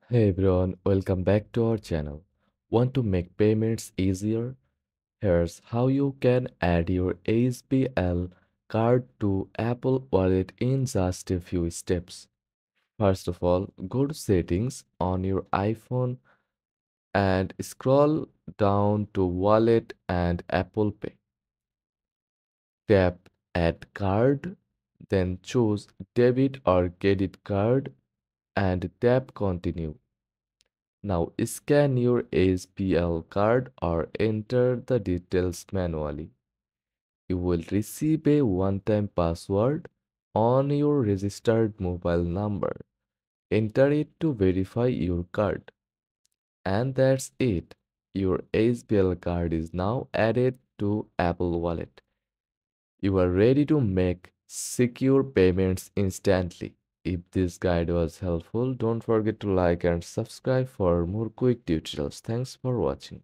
Hey everyone, welcome back to our channel. Want to make payments easier? Here's how you can add your SBL card to Apple Wallet in just a few steps. First of all, go to Settings on your iPhone and scroll down to Wallet and Apple Pay. Tap Add Card, then choose Debit or Credit Card and tap Continue. Now scan your SBL card or enter the details manually. You will receive a one-time password on your registered mobile number. Enter it to verify your card. And that's it. Your SBL card is now added to Apple Wallet. You are ready to make secure payments instantly. If this guide was helpful, don't forget to like and subscribe for more quick tutorials. Thanks for watching.